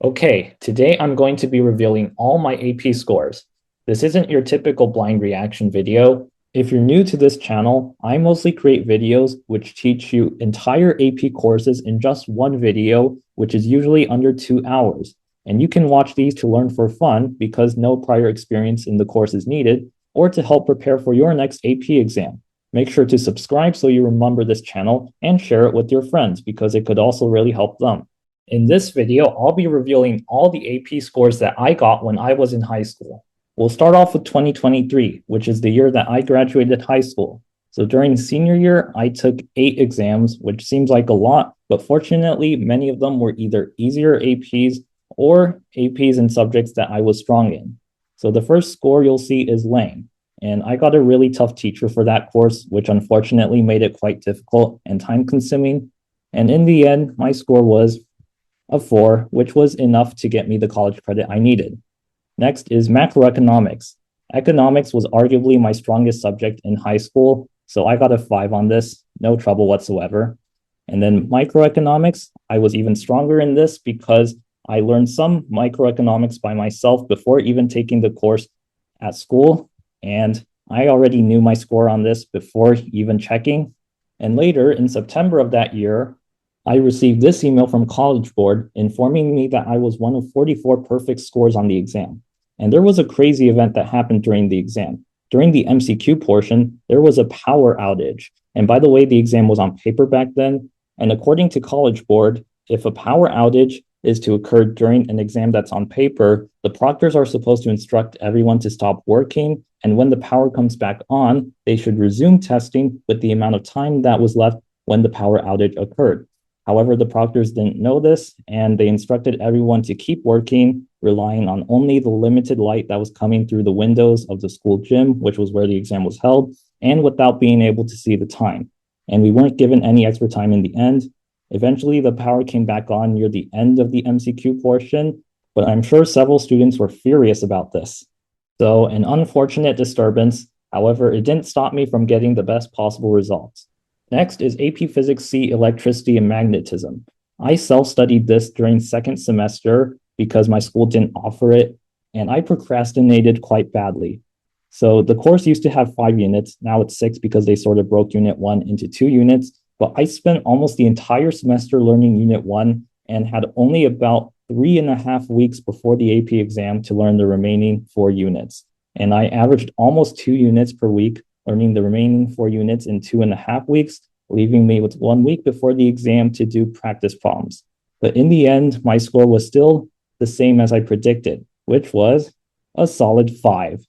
Okay, today I'm going to be revealing all my AP scores. This isn't your typical blind reaction video. If you're new to this channel, I mostly create videos which teach you entire AP courses in just one video, which is usually under 2 hours. And you can watch these to learn for fun because no prior experience in the course is needed, or to help prepare for your next AP exam. Make sure to subscribe so you remember this channel and share it with your friends because it could also really help them. In this video, I'll be revealing all the AP scores that I got when I was in high school. We'll start off with 2023, which is the year that I graduated high school. So during senior year, I took 8 exams, which seems like a lot, but fortunately, many of them were either easier APs or APs in subjects that I was strong in. So the first score you'll see is Lang, and I got a really tough teacher for that course, which unfortunately made it quite difficult and time consuming. And in the end, my score was a 4, which was enough to get me the college credit I needed. Next is macroeconomics. Economics was arguably my strongest subject in high school, so I got a 5 on this, no trouble whatsoever. And then microeconomics, I was even stronger in this because I learned some microeconomics by myself before even taking the course at school, and I already knew my score on this before even checking. And later, in September of that year, I received this email from College Board informing me that I was one of 44 perfect scores on the exam. And there was a crazy event that happened during the exam. During the MCQ portion, there was a power outage. And by the way, the exam was on paper back then. And according to College Board, if a power outage is to occur during an exam that's on paper, the proctors are supposed to instruct everyone to stop working. And when the power comes back on, they should resume testing with the amount of time that was left when the power outage occurred. However, the proctors didn't know this, and they instructed everyone to keep working, relying on only the limited light that was coming through the windows of the school gym, which was where the exam was held, and without being able to see the time. And we weren't given any extra time in the end. Eventually, the power came back on near the end of the MCQ portion, but I'm sure several students were furious about this. So, an unfortunate disturbance. However, it didn't stop me from getting the best possible results. Next is AP Physics C, Electricity and Magnetism. I self-studied this during second semester because my school didn't offer it, and I procrastinated quite badly. So the course used to have 5 units. Now it's 6 because they sort of broke Unit 1 into 2 units. But I spent almost the entire semester learning Unit 1 and had only about 3.5 weeks before the AP exam to learn the remaining 4 units. And I averaged almost 2 units per week, learning the remaining 4 units in 2.5 weeks, leaving me with 1 week before the exam to do practice problems. But in the end, my score was still the same as I predicted, which was a solid 5.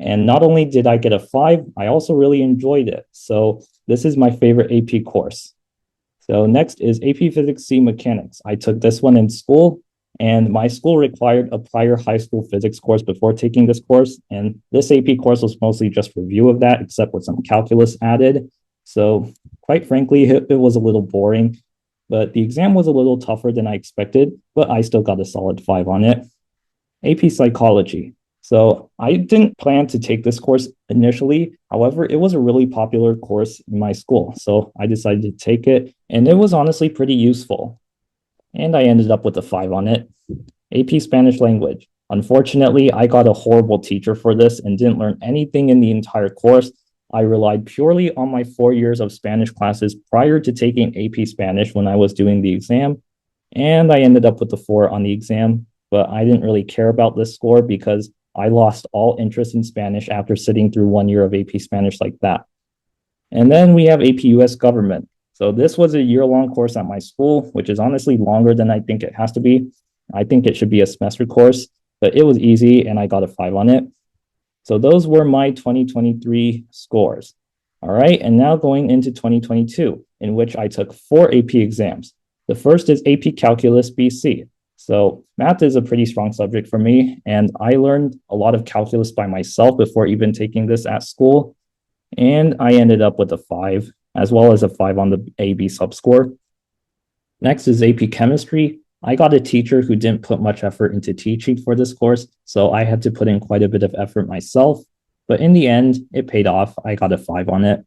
And not only did I get a 5, I also really enjoyed it. So this is my favorite AP course. So next is AP Physics C, Mechanics. I took this one in school, and my school required a prior high school physics course before taking this course. And this AP course was mostly just review of that, except with some calculus added. So quite frankly, it was a little boring, but the exam was a little tougher than I expected, but I still got a solid 5 on it. AP Psychology. So I didn't plan to take this course initially. However, it was a really popular course in my school. So I decided to take it, and it was honestly pretty useful. And I ended up with a 5 on it. AP Spanish Language. Unfortunately, I got a horrible teacher for this and didn't learn anything in the entire course. I relied purely on my 4 years of Spanish classes prior to taking AP Spanish when I was doing the exam. And I ended up with a 4 on the exam, but I didn't really care about this score because I lost all interest in Spanish after sitting through 1 year of AP Spanish like that. And then we have AP US Government. So this was a year-long course at my school, which is honestly longer than I think it has to be. I think it should be a semester course, but it was easy and I got a 5 on it. So those were my 2023 scores. All right, and now going into 2022, in which I took 4 AP exams. The first is AP Calculus BC. So math is a pretty strong subject for me, and I learned a lot of calculus by myself before even taking this at school. And I ended up with a 5, as well as a 5 on the AB subscore. Next is AP Chemistry. I got a teacher who didn't put much effort into teaching for this course, so I had to put in quite a bit of effort myself. But in the end, it paid off. I got a 5 on it.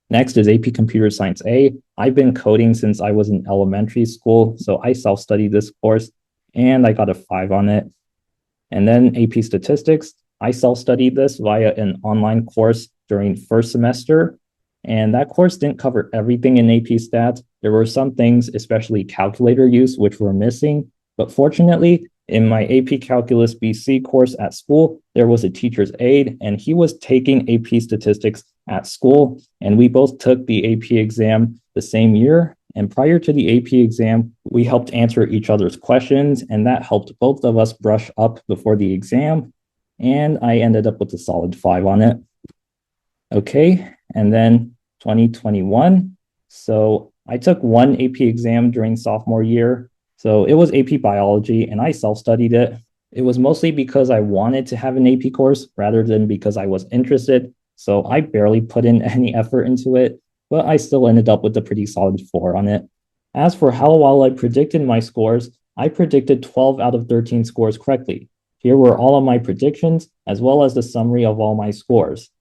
Next is AP Computer Science A. I've been coding since I was in elementary school, so I self-studied this course. and I got a 5 on it. And then AP Statistics, I self-studied this via an online course during first semester, and that course didn't cover everything in AP Stats. There were some things, especially calculator use, which were missing, but fortunately, in my AP Calculus BC course at school, there was a teacher's aide, and he was taking AP Statistics at school, and we both took the AP exam the same year. And prior to the AP exam, we helped answer each other's questions, and that helped both of us brush up before the exam. And I ended up with a solid 5 on it. Okay, and then 2021. So I took one AP exam during sophomore year. So it was AP biology, and I self-studied it. It was mostly because I wanted to have an AP course rather than because I was interested. So I barely put in any effort into it, but I still ended up with a pretty solid 4 on it. As for how well I predicted my scores, I predicted 12 out of 13 scores correctly. Here were all of my predictions, as well as the summary of all my scores.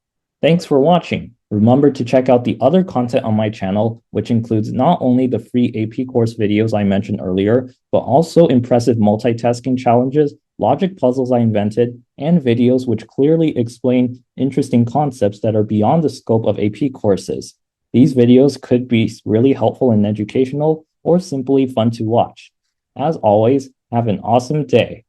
Thanks for watching. Remember to check out the other content on my channel, which includes not only the free AP course videos I mentioned earlier, but also impressive multitasking challenges, logic puzzles I invented, and videos which clearly explain interesting concepts that are beyond the scope of AP courses. These videos could be really helpful and educational, or simply fun to watch. As always, have an awesome day.